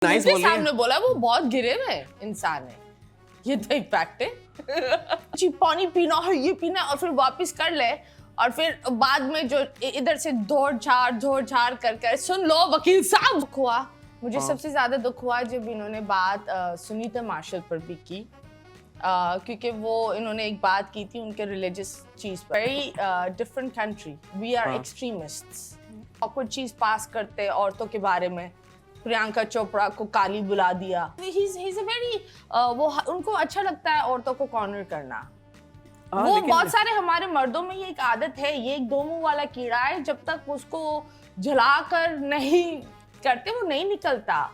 Nice उनके बोल रही है। सामने बोला वो बहुत गिरे हुए इंसान है, ये तो एक फैक्ट है। जी पानी पीना है, ये पीना है, और फिर वापस कर ले, और फिर बाद में जो इधर से दौड़ झाड़ कर सुन लो वकील साहब। दुख हुआ मुझे, सबसे ज्यादा दुख हुआ जब इन्होंने बात सुनीता मार्शल पर भी की, क्योंकि वो इन्होंने एक बात की थी उनके रिलीजियस चीज पर। Very different country, we are extremists. Awkward चीज पास करते औरतों के बारे में, प्रियंका चोपड़ा को काली बुला दिया। He's a very, वो उनको अच्छा लगता है औरतों को कॉर्नर करना। वो बहुत सारे हमारे मर्दों में ये एक आदत है, ये एक दो मुंह वाला कीड़ा है, जब तक उसको जलाकर नहीं करते वो नहीं निकलता।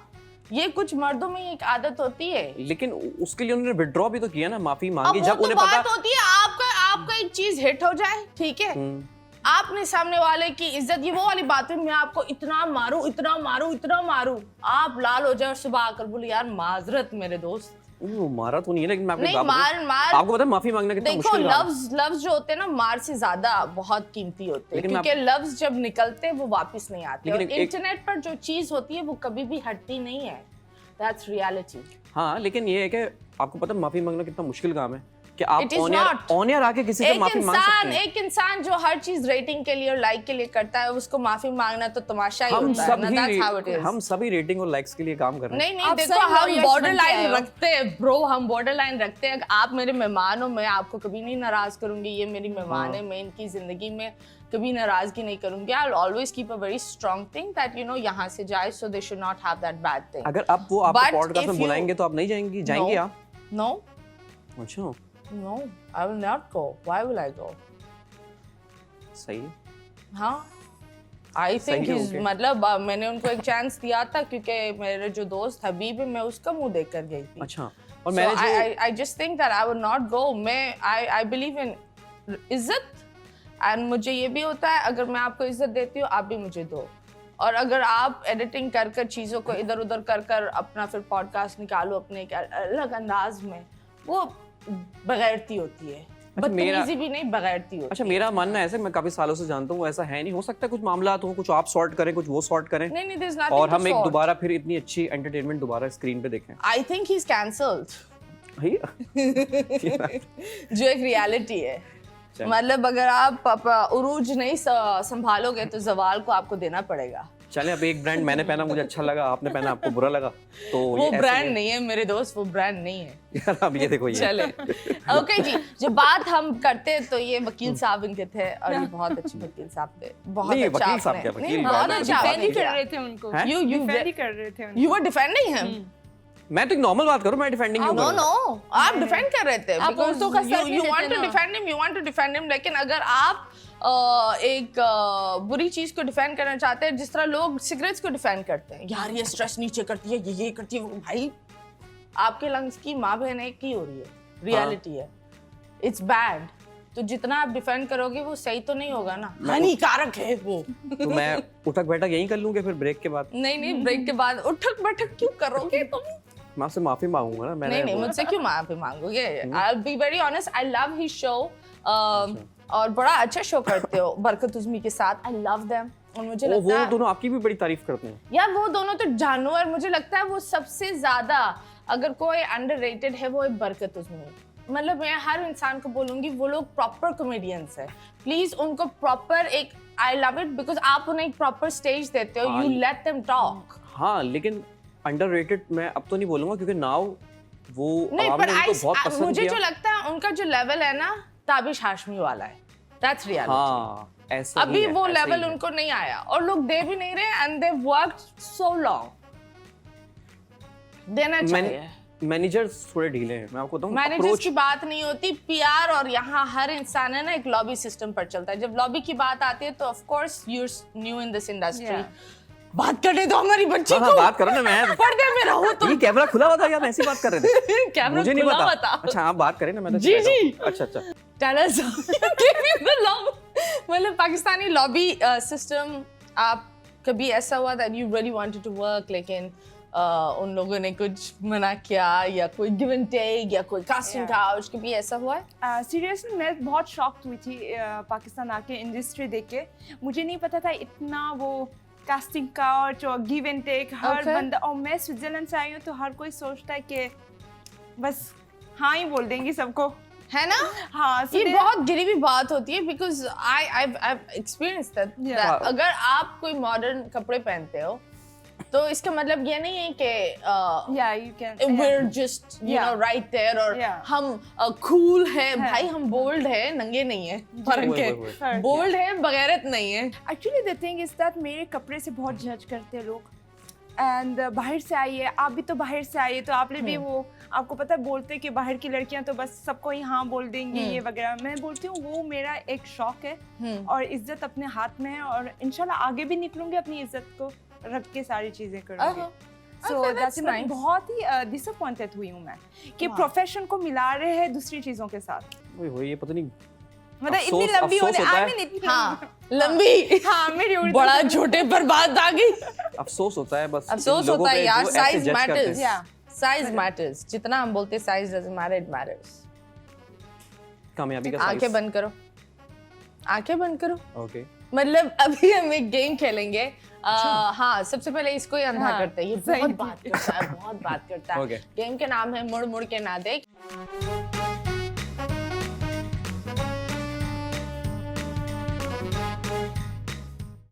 ये कुछ मर्दों में एक आदत होती है। लेकिन उसके लिए उन्होंने विड्रॉ भी तो किया ना, माफी मांगी अब जब वो उन्हें तो पता। बात होती है, आपका एक चीज हिट हो जाए, ठीक है, आपने सामने वाले की इज्जत, ये वो वाली बात है, मैं आपको इतना मारूं, आप लाल हो जाए और सुबह आकर बोले यार माजरत मेरे दोस्त। वो मारा तो नहीं है, लेकिन मैं अपने नहीं, बाप मार आपको पता है माफी मांगना कितना देखो, मुश्किल काम है। लव्स जो होते हैं ना, मार से ज्यादा बहुत कीमती होते हैं, लेकिन क्योंकि लव्स जब निकलते हैं वो वापस नहीं आते। और लेकिन इंटरनेट पर जो चीज होती है वो कभी भी हटती नहीं है, दैट्स रियलिटी। हाँ, लेकिन ये है कि आपको पता है माफी मांगना कितना मुश्किल काम है कि आप It is ऑन एयर आके किसी से माफी मांग सकते हैं। एक इंसान जो हर चीज रेटिंग के लिए और लाइक के लिए करता है, उसको माफी मांगना तो तमाशा ही होता है ना, that's how it is। हम सभी रेटिंग और लाइक्स के लिए काम कर रहे हैं। नहीं देखो, हम बॉर्डर लाइन रखते हैं ब्रो, हम बॉर्डर लाइन रखते हैं। आप मेरे मेहमान हो, मैं आपको कभी नहीं नाराज करूंगी, ये मेरी मेहमान है, मैं इनकी जिंदगी में कभी नाराजगी नहीं करूंगी। I will always keep a very strong thing that यहाँ से जाए, so they should not have that bad thing. अगर आप वो आपको पॉडकास्ट में बुलाएंगे तो आप नहीं जाएंगी आप? नो अच्छा, no, I will not go. Why will I go? सही। हाँ, I think he's, मतलब मैंने उनको एक चांस दिया था, क्योंकि मेरे जो दोस्त हबीब है, मैं उसका मुंह देख कर गई थी। अच्छा, और मैंने I just think that I would not go. I believe in इज्जत, and मुझे ये भी होता है, अगर मैं आपको इज्जत देती हूँ, आप भी मुझे दो। और अगर आप एडिटिंग कर चीजों को इधर उधर कर अपना फिर पॉडकास्ट निकालो अपने एक अलग अंदाज में, वो बगैरती होती है। बदतमीजी भी नहीं, बगैरती होती है। अच्छा, मेरा मानना ऐसे, मैं काफी सालों से जानता हूँ, ऐसा है नहीं, हो सकता है कुछ मामला हो, कुछ आप सॉर्ट करें, कुछ वो सॉर्ट करें, नहीं, there's nothing और to हम एक sort। दोबारा फिर इतनी अच्छी एंटरटेनमेंट दोबारा स्क्रीन पे देखें। I think he's cancelled। जो एक रियलिटी है, मतलब अगर आप उरूज नहीं संभालोगे तो जवाल को आपको देना पड़ेगा। चले, अब एक ब्रांड मैंने पहना, मुझे अच्छा लगा, आपने पहना, आपको बुरा लगा, तो वो ब्रांड नहीं है मेरे दोस्त, वो ब्रांड नहीं है यार। अब ये देखो, ये चले ओके जी। जो बात हम करते हैं तो ये वकील साहब इनके थे, और ये बहुत अच्छे वकील साहब थे, बहुत नहीं, अच्छा। वकील साहब क्या, वकील बहुत अच्छा डिफेंड कर रहे थे उनको, डिफेंड कर रहे थे उनको। You were defending him। मैं तो एक नॉर्मल बात करूं, मैं डिफेंडिंग क्यों करूं? नो, आप डिफेंड कर रहे थे, आप औरतों का साथ you want to defend him, लेकिन अगर आप एक बुरी चीज को डिफेंड करना चाहते हैं, जिस तरह लोग सिगरेट्स को डिफेंड करते हैं, यार ये स्ट्रेस नीचे करती है, ये करती है, भाई आपके लंग्स की माँ बहन एक ही हो रही है, रियलिटी है, इट्स बैड। तो जितना आप डिफेंड करोगे वो सही तो नहीं होगा ना, हानिकारक है वो। तो मैं उठक बैठक यहीं कर लूंगा फिर ब्रेक के बाद? नहीं, ब्रेक के बाद उठक बैठक क्यों करोगे तुम? मैं आपसे माफी मांगूंगा ना। मैंने नहीं, मुझसे क्यों माफी मांगोगे? I'll be very honest, I love his show, और बड़ा अच्छा शो करते हो बरकत उज़मी के साथ, I love them। और मुझे लगता है वो दोनों आपकी भी बड़ी तारीफ करते हैं यार, वो दोनों तो जानवर, मुझे लगता है वो सबसे ज्यादा, अगर कोई अंडररेटेड है वो एक बरकत उज़मी। मतलब मैं हर इंसान को बोलूंगी, वो लोग प्रॉपर कॉमेडियंस है, प्लीज उनको प्रॉपर एक, आई लव इट बिकॉज आप उन्हें एक प्रॉपर स्टेज देते हो, यू लेट देम टॉक। हाँ, लेकिन अंडररेटेड मैं अब तो नहीं बोलूंगा, क्योंकि नाउ वो नहीं, आवाम पर ने उनको बहुत पसंद मुझे किया। जो लगता है उनका जो लेवल है ना, ताबिश हाशमी वाला है, दैट्स रियलिटी। हाँ, ऐसा अभी वो लेवल उनको नहीं आया, और लोग दे भी नहीं रहे, and they worked so long. देना चाहिए। मैनेजर्स थोड़े ढीले हैं, मैं आपको बताऊं। मैनेजर्स की बात नहीं होती, पीआर, और यहाँ हर इंसान है ना एक लॉबी सिस्टम पर चलता है। जब लॉबी की बात आती है तो of course you are new in this industry. बात करने दो हमारी बच्ची को। बात करो ना, मैं पर्दे में रहूं तो। ये कैमरा खुला हुआ था या हम ऐसी बात कर रहे थे? कैमरा मुझे नहीं खुला हुआ पता। था। अच्छा, आप बात करें ना, मैं तो जी। अच्छा tell us, give me the lobby, मतलब पाकिस्तानी लॉबी सिस्टम। आप कभी ऐसा हुआ that you really wanted to work, लेकिन उन लोगों ने कुछ मना किया, या कोई गिव एंड टेक, या कोई कास्टिंग काउच, कभी ऐसा हुआ है? सीरियसली मैं बहुत शॉक्ड हुई थी पाकिस्तान आके इंडस्ट्री देख के। मुझे नहीं पता था इतना वो कास्टिंग काउच और गिव एंड टेक हर Okay. बंदा, और मैं स्विट्जरलैंड से आई हूँ तो हर कोई सोचता है कि बस हाँ ही बोल देंगी सबको, है ना? हाँ। ये बहुत गरीबी बात होती है because I've experienced that, Yeah. that अगर आप कोई मॉडर्न कपड़े पहनते हो तो इसका मतलब ये नहीं है कि या you can we're just you Yeah. know right there और Yeah. हम cool है भाई, हम bold है, नंगे नहीं है, फर्क वही, है, वही, वही। bold है बगैरत नहीं है। Actually the thing is that मेरे कपड़े से बहुत जज करते हैं लोग, एंड बाहर से आई है, आप भी तो बाहर से आई है तो आपने भी वो, आपको पता है बोलते हैं कि बाहर की लड़कियां तो बस सबको ही हाँ बोल देंगी ये वगैरह। मैं बोलती हूँ वो मेरा एक शौक है और इज्जत अपने हाथ में है, और इंशाल्लाह आगे भी निकलूंगी अपनी इज्जत को रख के सारी चीजें करूंगी। सो Okay, that's दैट्स nice. बहुत ही डिसअपॉइंटेड हुई हूँ मैं कि प्रोफेशन को मिला रहे हैं दूसरी चीजों के साथ। वही ये पता नहीं मतलब इतनी अफसोस- लंबी अफसोस होने, होता आई है। मीन इतनी हाँ, लंबी, हाँ मेरी उर्दू बड़ा छोटे पर बात आ गई। अफसोस होता है बस अफसोस इन लोगों होता है पे यार, जो ऐसे साइज judge करते मैटर्स, हैं। Yeah. साइज मैटर्स, जितना हम बोलते size doesn't matter, it matters. कामयाबी का आंखें साइज। बंद करो, आंखें बंद करो। ओके मतलब अभी हम एक गेम खेलेंगे। हाँ, सबसे पहले इसको ही अंधा हाँ, करते हैं, ये सही। बहुत बात करता है, बहुत बात करता है। Okay. गेम के नाम है मुड़ मुड़ के ना देख।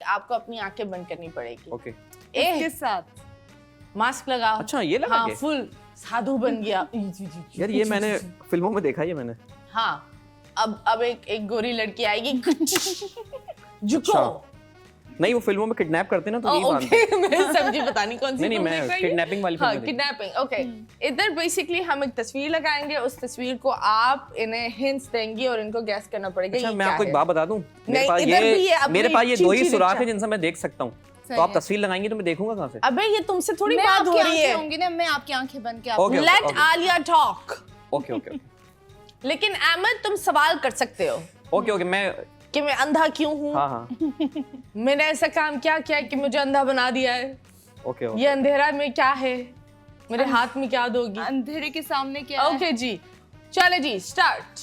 आपको अपनी आंखें बंद करनी पड़ेगी। ओके के ए, साथ मास्क लगाओ। अच्छा ये लगा हाँ, के फुल साधु बन गया। यार ये मैंने फिल्मों में देखा है, ये मैंने हाँ, अब एक गोरी लड़की आएगी, झुको। अच्छा। नहीं वो फिल्मों में किडनैप करते हैं ना तो नहीं बांधते। ओके, मैं समझी, पता नहीं कौन सी नहीं film मैं देख रही है। किडनैपिंग वाली हाँ, फिल्म में देखी। किडनैपिंग। ओके, इधर बेसिकली हम एक तस्वीर लगाएंगे, उस तस्वीर को आप इन्हें हिंट्स देंगे और इनको गैस करना पड़ेगा। अच्छा ये मैं क्या आपको एक है। बात बता दूं, नहीं, इधर भी है, अपनी मेरे पास ये दो ही चींची सुराख रिक्शा। है जिनसे मैं देख सकता हूँ, सही तो आप है। तस्वीर लगाएंगे तो मैं देखूंगा कहाँ से? अबे ये तुमसे थोड़ी मैं बात हो आपकी रही आंखें है। होंगी ना, मैं आपकी आंखें बन के Okay, okay, let okay. Alia talk. Okay okay लेकिन अहमद तुम सवाल कर सकते हो ओके ओके मैं कि मैं अंधा क्यों हूँ, हाँ हाँ मैंने ऐसा काम क्या किया कि मुझे अंधा बना दिया है, ओके ओके ये अंधेरा में क्या है, मेरे हाथ में क्या दोगी। अंधेरे के सामने क्या है? ओके जी, चले जी, स्टार्ट।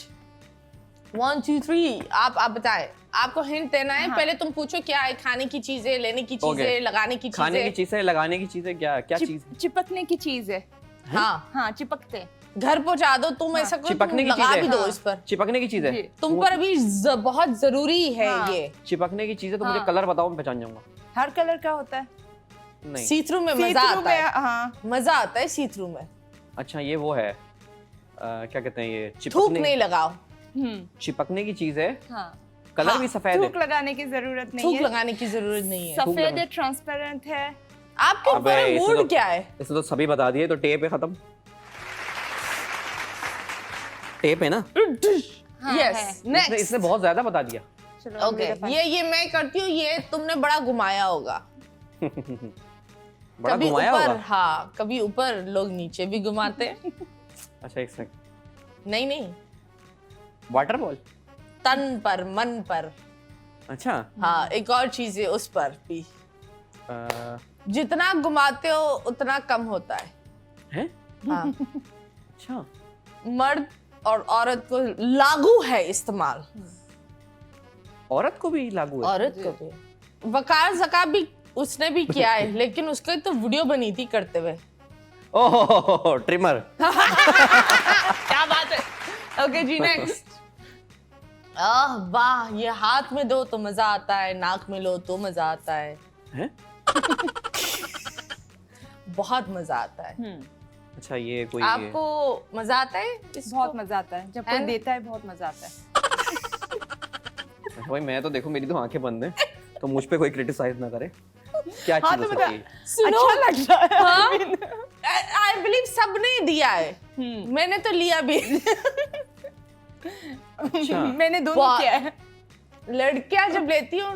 1 2 3 आप बताएं, आपको हिंट देना है। हाँ। पहले तुम पूछो क्या है, खाने की चीजें, लेने की चीजें, Okay. लगाने की खाने की चीजें। चीजें, लगाने की चीजें, क्या क्या चीज? चिपकने की चीज है। हाँ, हाँ चिपकते। घर पहुंचा दो तुम, ऐसा करो तुम चिपकने की लगा चीजें। भी दो हाँ। इस पर। चिपकने की चीज है। जी। तुम पर अभी बहुत जरूरी है हाँ। ये। चिपकने की चीजें तो मुझे हाँ। कलर बताओ, मैं पहचान जाऊंगा। हर कलर का होता है। नहीं सी थ्रू में मजा See-through आता है, में, हाँ मजा आता है सी थ्रू में। अच्छा ये वो है क्या कहते हैं ये थूक चिपकने नहीं लगाओ, चिपकने की चीज है, हाँ। कलर हाँ, भी सफेद थूक है। लगाने की जरूरत नहीं थूक है। लगाने की जरूरत नहीं है। थूक सफेद लगा- है, ट्रांसपेरेंट है। आपके अबे, ऊपर इसे मूड तो- क्या है? इसे तो सभी बता दिए, तो टेप है, खत्म। टेप है ना? हाँ, यस, है। इसने नेक्स्ट। इसने बहुत ज्यादा बता दिया। चलो ओके, मेरे पास- ये मैं करती हूँ, ये तुमने बड़ा घुमाया होगा। बड़ा कभी घुमाया ऊपर, होगा। हाँ, कभी ऊपर, लोग नीचे भी घुमाते हैं। अच्छा एक सेकंड, नहीं, वाटर बॉल। तन पर, मन पर। अच्छा हाँ, एक और चीज है उस पर भी। अ, जितना घुमाते हो उतना कम होता है। हैं? हाँ, अच्छा मर्द और औरत को लागू है इस्तेमाल। औरत को भी लागू है? औरत को भी। वकार ज़का भी उसने भी किया है, लेकिन उसकी तो वीडियो बनी थी करते हुए। ओह ट्रिमर। क्या बात है। ओके जी, नेक्स्ट। आह वाह, ये हाथ में दो तो मजा आता है, नाक में लो तो मजा आता है, हैं? बहुत मजा आता है। अच्छा ये कोई आपको मजा आता है इसको? बहुत मजा आता है जब है कोई ना? देता है, बहुत मजा आता है। अच्छा, भाई मैं तो देखो मेरी तो आंखें बंद हैं, तो मुझ पे कोई क्रिटिसाइज ना करे। क्या हाँ, चीज तो हो बता- सकती है? सुनो, अच्छा लग रहा है। आई बिलीव सबने दिया है, मैंने तो लिया भी। अच्छा मैंने दोनों बहुत- किया है। लड़कियां जब लेती हो